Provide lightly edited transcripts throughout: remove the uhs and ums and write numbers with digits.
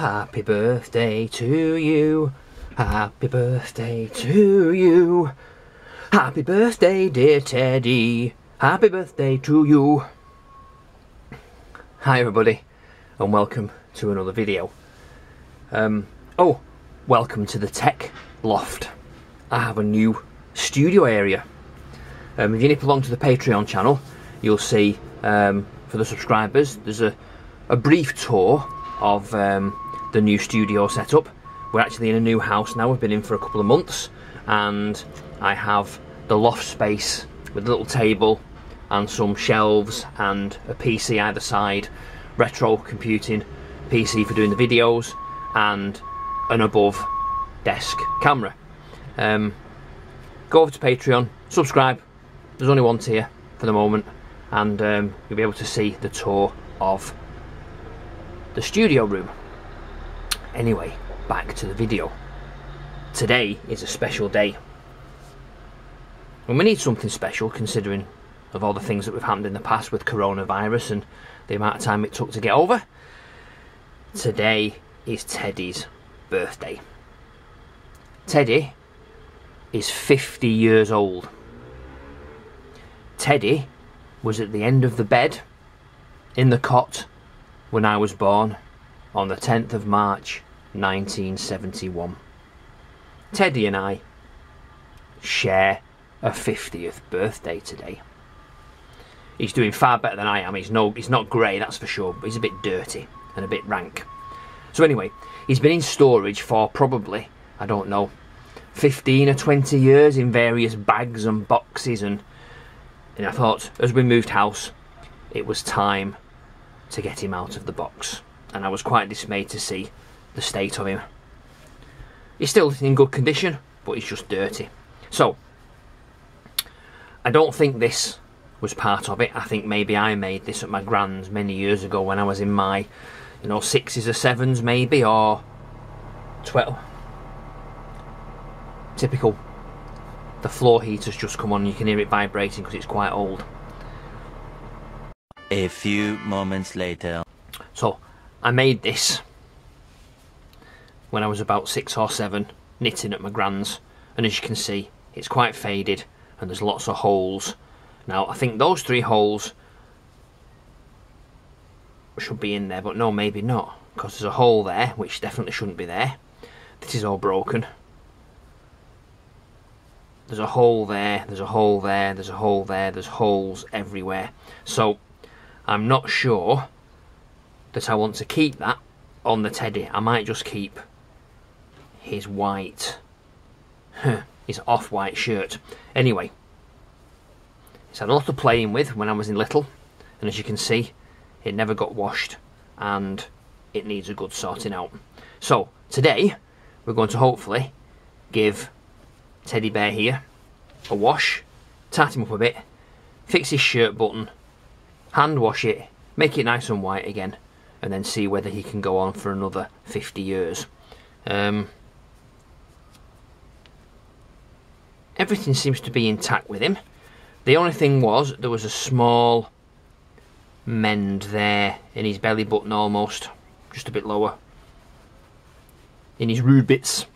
Happy birthday to you. Happy birthday to you. Happy birthday, dear Teddy. Happy birthday to you. Hi everybody, and welcome to another video. Welcome to the Tech Loft. I have a new studio area. If you nip along to the Patreon channel, you'll see, for the subscribers, there's a brief tour of the new studio setup. We're actually in a new house now. We've been in for a couple of months, and I have the loft space with a little table and some shelves and a PC either side, retro computing PC for doing the videos, and an above desk camera. Go over to Patreon, subscribe. There's only one tier for the moment, and you'll be able to see the tour of the studio room. Anyway, back to the video. Today is a special day, and we need something special considering of all the things that have happened in the past with coronavirus and the amount of time it took to get over. Today is Teddy's birthday. Teddy is 50 years old. Teddy was at the end of the bed in the cot when I was born on the 10th of March 1971. Teddy and I share a 50th birthday today. He's doing far better than I am. He's not grey, that's for sure, but he's a bit dirty and a bit rank. So anyway, he's been in storage for probably, I don't know, 15 or 20 years in various bags and boxes, and I thought, as we moved house, it was time to get him out of the box. And I was quite dismayed to see the state of him. He's still in good condition, but he's just dirty. So, I don't think this was part of it. I think maybe I made this at my grand's many years ago when I was in my, 6s or 7s maybe, or 12. Typical. The floor heater's just come on, you can hear it vibrating because it's quite old. A few moments later. So, I made this when I was about 6 or 7, knitting at my grand's, and as you can see, it's quite faded and there's lots of holes. Now, I think those 3 holes should be in there, but no, maybe not, because there's a hole there, which definitely shouldn't be there. This is all broken. There's a hole there, there's a hole there, there's a hole there, there's holes everywhere. So, I'm not sure that I want to keep that on the Teddy. I might just keep his white, his off-white shirt. Anyway, he's had a lot of playing with when I was little, and as you can see, it never got washed, and it needs a good sorting out. So, today, we're going to hopefully give Teddy Bear here a wash, tat him up a bit, fix his shirt button, hand wash it, make it nice and white again, and then see whether he can go on for another 50 years. Everything seems to be intact with him. The only thing was, there was a small mend there in his belly button almost, just a bit lower, in his rude bits,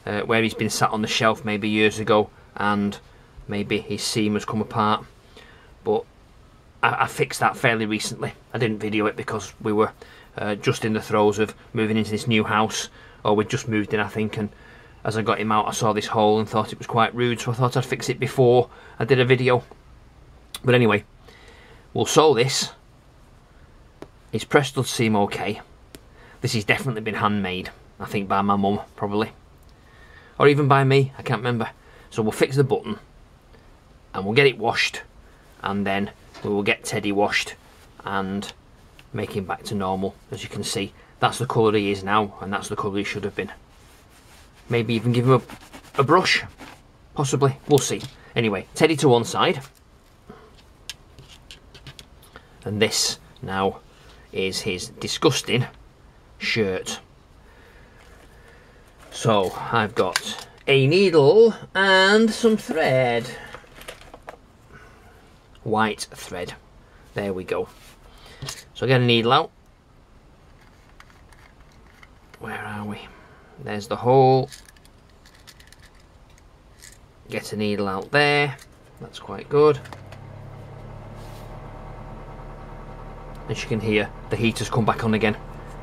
where he's been sat on the shelf maybe years ago, and maybe his seam has come apart. But I fixed that fairly recently. I didn't video it because we were just in the throes of moving into this new house, or we'd just moved in I think, and as I got him out I saw this hole and thought it was quite rude, so I thought I'd fix it before I did a video. But anyway, we'll sew this. His press does seem okay. This has definitely been handmade, I think by my mum probably, or even by me, I can't remember. So we'll fix the button and we'll get it washed, and then we will get Teddy washed and make him back to normal. As you can see, that's the colour he is now, and that's the colour he should have been. Maybe even give him a brush, possibly, we'll see. Anyway, Teddy to one side, and this now is his disgusting shirt. So I've got a needle and some thread. White thread. There we go. So I get a needle out. Where are we? There's the hole. Get a needle out there. That's quite good. As you can hear, the heater's come back on again.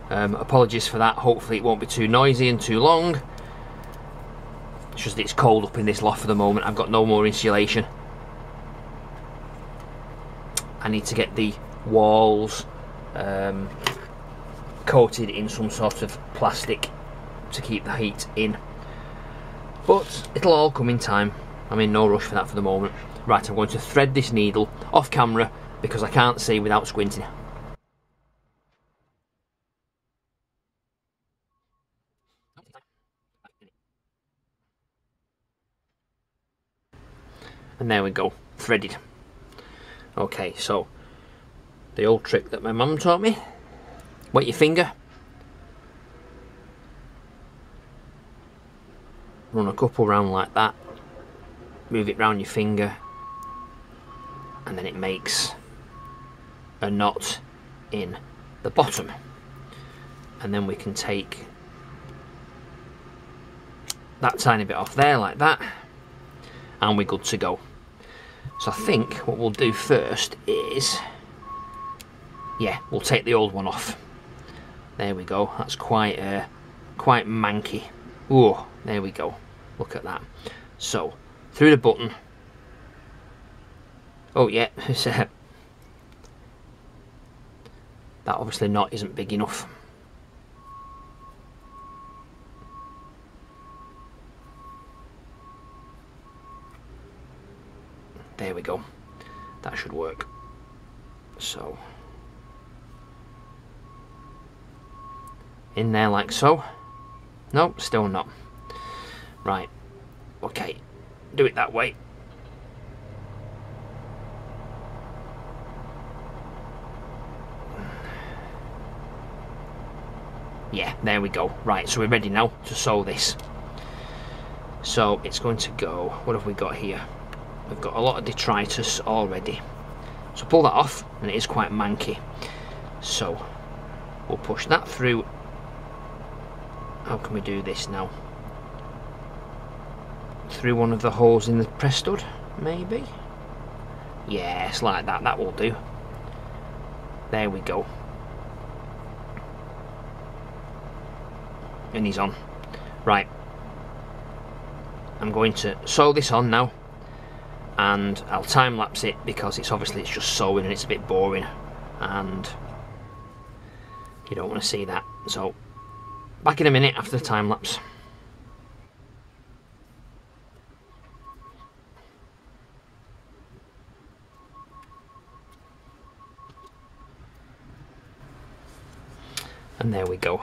Apologies for that. Hopefully it won't be too noisy and too long. It's just that it's cold up in this loft for the moment. I've got no more insulation. I need to get the walls coated in some sort of plastic to keep the heat in. But it'll all come in time. I'm in no rush for that for the moment. Right, I'm going to thread this needle off camera because I can't see without squinting. And there we go, threaded. Okay, so the old trick that my mum taught me: wet your finger, run a couple round like that, move it round your finger, and then it makes a knot in the bottom. And then we can take that tiny bit off there like that, and we're good to go. So I think what we'll do first is, yeah, we'll take the old one off. There we go. That's quite manky. Oh, there we go. Look at that. So through the button. Oh yeah, that obviously knot isn't big enough. There we go. That should work. So in there like so. Nope, still not. Right. Okay. Do it that way. Yeah, there we go. Right, so we're ready now to sew this. So it's going to go, what have we got here? We've got a lot of detritus already. So pull that off, and it is quite manky. So we'll push that through. How can we do this now? Through one of the holes in the press stud, maybe? Yes, like that, that will do. There we go. And he's on. Right. I'm going to sew this on now, and I'll time lapse it because it's just sewing and it's a bit boring and you don't want to see that. So back in a minute after the time lapse. And there we go.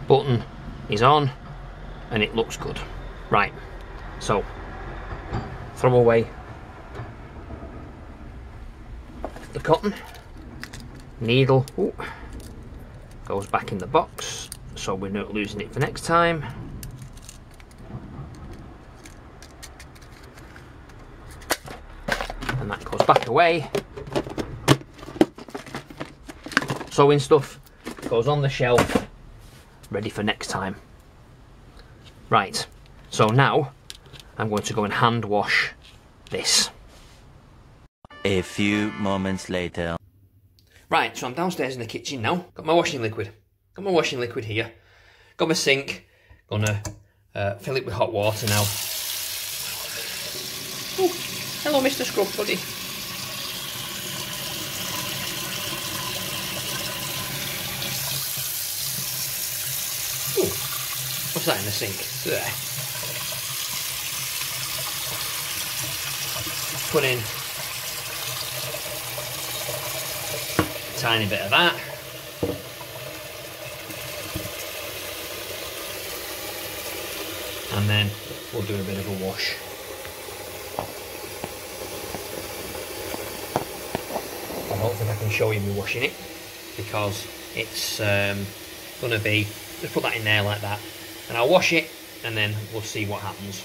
Button is on and it looks good. Right, so throw away the cotton, needle goes back in the box so we're not losing it for next time. And that goes back away. Sewing stuff goes on the shelf, ready for next time. Right, so now I'm going to go and hand wash this. A few moments later. Right, so I'm downstairs in the kitchen now. Got my washing liquid. Got my washing liquid here. Got my sink. Gonna fill it with hot water now. Oh, hello, Mr. Scrub Buddy. Ooh, what's that in the sink? There. Put in a tiny bit of that. And then we'll do a bit of a wash. I don't think I can show you me washing it because it's gonna be, just put that in there like that and I'll wash it and then we'll see what happens.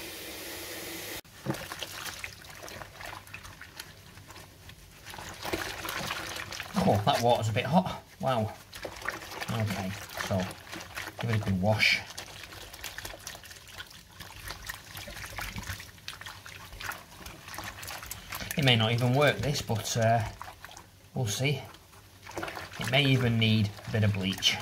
Oh, that water's a bit hot. Wow. Okay, so give it a good wash. It may not even work this, but we'll see. It may even need a bit of bleach.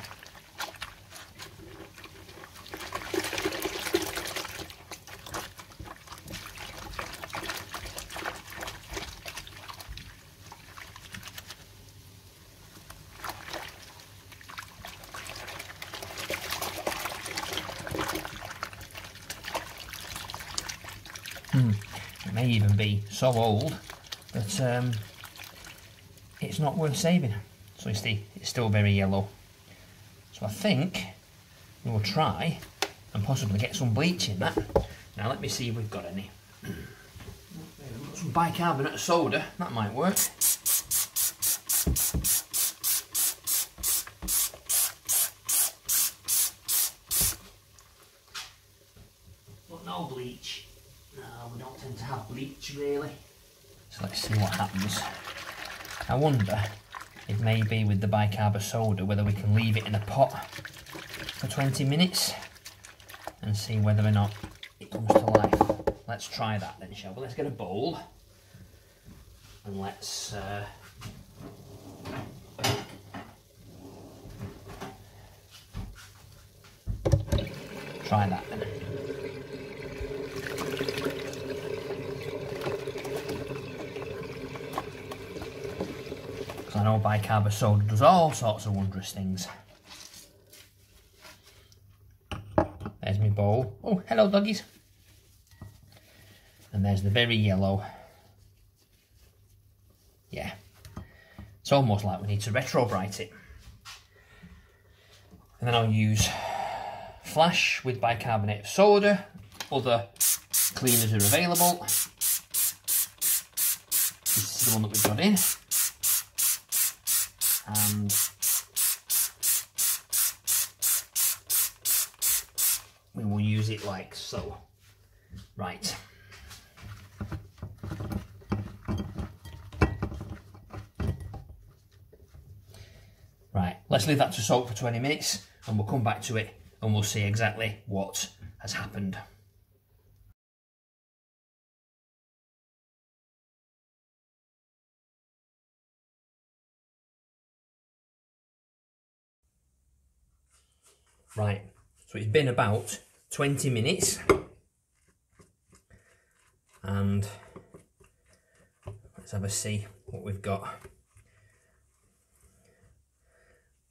It may even be so old that it's not worth saving. So it's still very yellow. So I think we will try and possibly get some bleach in that. Now let me see if we've got any. Some bicarbonate of soda, that might work. But no bleach. No, we don't tend to have bleach really. So let's see what happens. I wonder if maybe with the bicarb of soda whether we can leave it in a pot for 20 minutes and see whether or not it comes to life. Let's try that then, shall we? Let's get a bowl and let's try that then. I know bicarb of soda does all sorts of wondrous things. There's my bowl. Oh, hello doggies. And there's the very yellow. Yeah. It's almost like we need to retro bright it. And then I'll use flash with bicarbonate of soda. Other cleaners are available. This is the one that we've got in. And we will use it like so. Right. Right, let's leave that to soak for 20 minutes and we'll come back to it and we'll see exactly what has happened. Right, so it's been about 20 minutes and let's have a see what we've got.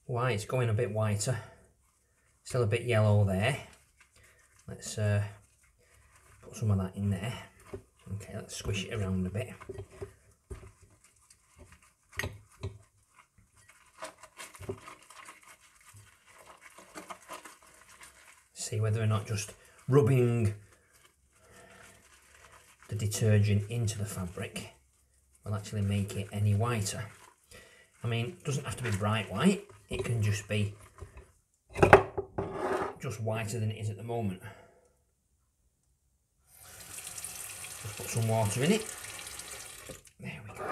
Why, it's going a bit whiter, still a bit yellow there. Let's put some of that in there. Okay, let's squish it around a bit. See whether or not just rubbing the detergent into the fabric will actually make it any whiter. I mean, it doesn't have to be bright white, it can just be just whiter than it is at the moment. Just put some water in it. There we go.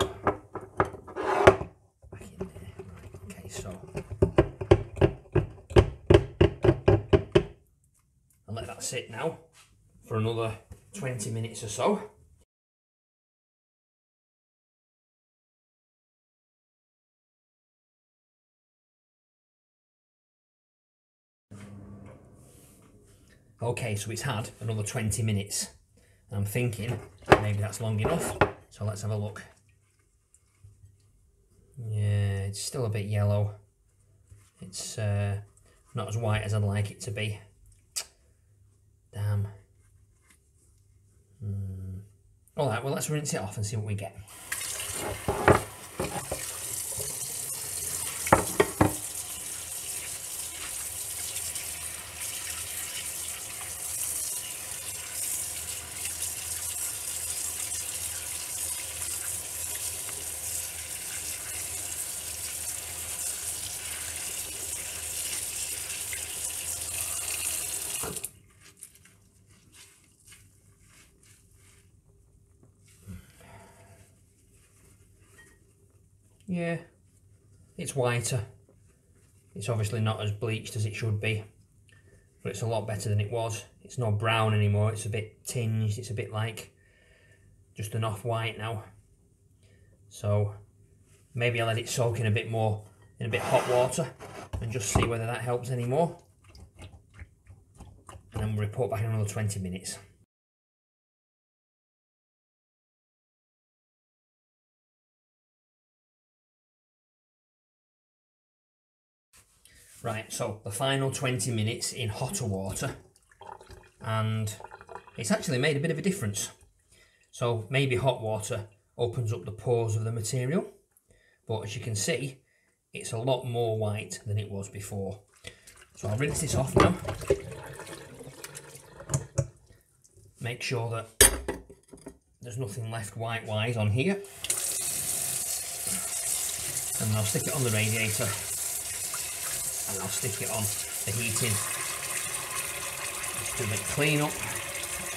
Back in there. Right, okay, so I'll let that sit now for another 20 minutes or so. Okay, so it's had another 20 minutes. And I'm thinking maybe that's long enough. So let's have a look. Yeah, it's still a bit yellow. It's not as white as I'd like it to be. Damn. Alright, well let's rinse it off and see what we get. Yeah, it's whiter. It's obviously not as bleached as it should be, but it's a lot better than it was. It's not brown anymore, it's a bit tinged, it's a bit like just an off-white now. So maybe I'll let it soak in a bit more, in a bit hot water, and just see whether that helps anymore. And then we'll report back in another 20 minutes. Right, so the final 20 minutes in hotter water, and it's actually made a bit of a difference. So maybe hot water opens up the pores of the material, but as you can see, it's a lot more white than it was before. So I'll rinse this off now. Make sure that there's nothing left white-wise on here. And then I'll stick it on the radiator. And I'll stick it on the heating. Just do a bit of clean up,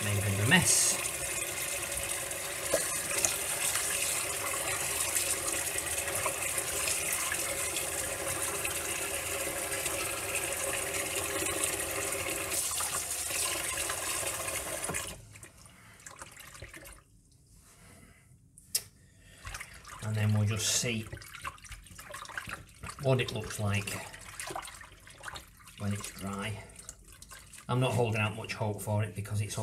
make a bit of a mess. And then we'll just see what it looks like when it's dry. I'm not holding out much hope for it because it's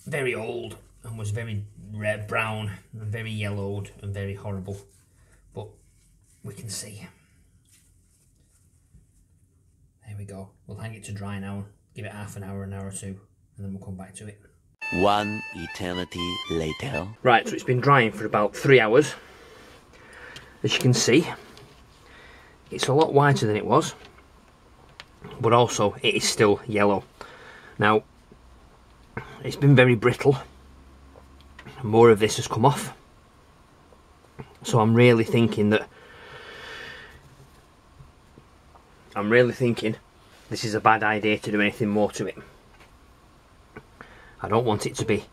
very old and was very red, brown and very yellowed and very horrible, but we can see. There we go. We'll hang it to dry now, give it half an hour or two, and then we'll come back to it. One eternity later. Right, so it's been drying for about 3 hours. As you can see, it's a lot whiter than it was, but also it is still yellow. Now, it's been very brittle. More of this has come off. So I'm really thinking this is a bad idea to do anything more to it. I don't want it to be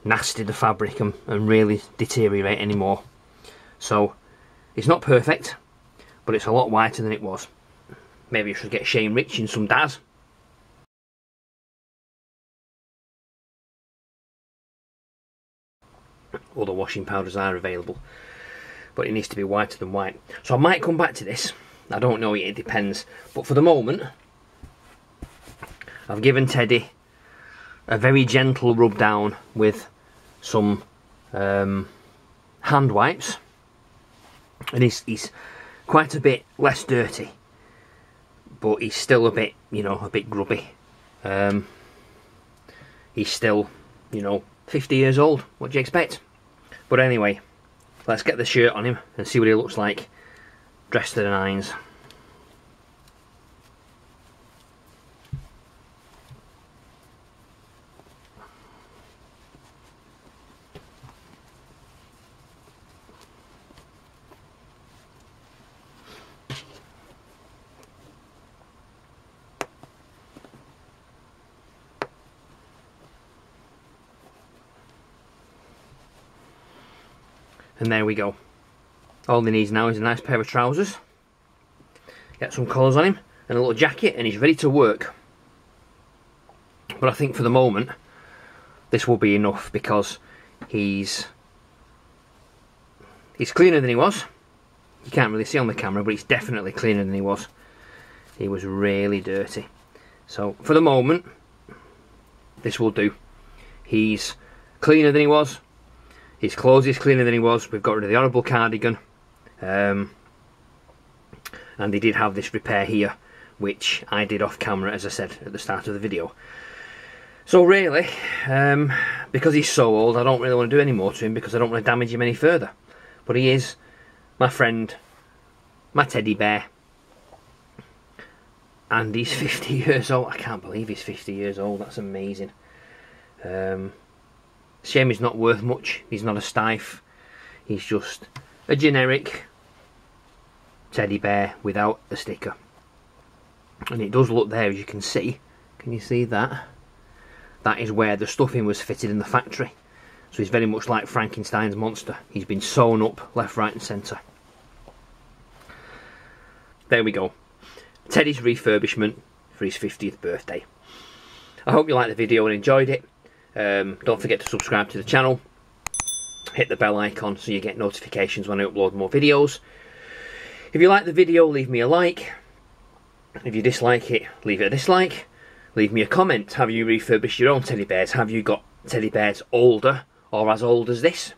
nasty, the fabric, and really deteriorate anymore. So it's not perfect, but it's a lot whiter than it was. Maybe I should get Shane Rich in some Daz. Other washing powders are available, but it needs to be whiter than white. So I might come back to this. I don't know yet, it depends. But for the moment, I've given Teddy a very gentle rub down with some hand wipes, and he's quite a bit less dirty, but he's still a bit, a bit grubby. He's still, 50 years old. What do you expect? But anyway, let's get the shirt on him and see what he looks like dressed to the nines. And there we go. All he needs now is a nice pair of trousers, get some collars on him and a little jacket, and he's ready to work. But I think for the moment this will be enough, because he's cleaner than he was. You can't really see on the camera, but he's definitely cleaner than he was. He was really dirty. So for the moment this will do. He's cleaner than he was. His clothes is cleaner than he was. We've got rid of the horrible cardigan. And he did have this repair here, which I did off camera, as I said at the start of the video. So really, because he's so old, I don't really want to do any more to him, because I don't want to damage him any further. But he is my friend, my teddy bear. And he's 50 years old. I can't believe he's 50 years old. That's amazing. Shame he's not worth much. He's not a stiff. He's just a generic teddy bear without a sticker. And it does look there, as you can see. Can you see that? That is where the stuffing was fitted in the factory. So he's very much like Frankenstein's monster. He's been sewn up left, right and centre. There we go. Teddy's refurbishment for his 50th birthday. I hope you liked the video and enjoyed it. Don't forget to subscribe to the channel. Hit the bell icon so you get notifications when I upload more videos. If you like the video, leave me a like. If you dislike it, leave it a dislike. Leave me a comment. Have you refurbished your own teddy bears? Have you got teddy bears older or as old as this?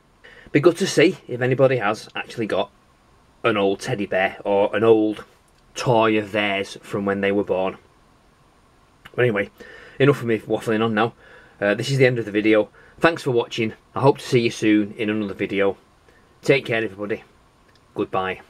Be good to see if anybody has actually got an old teddy bear or an old toy of theirs from when they were born. But anyway, enough of me waffling on now. This is the end of the video. Thanks for watching. I hope to see you soon in another video. Take care everybody. Goodbye.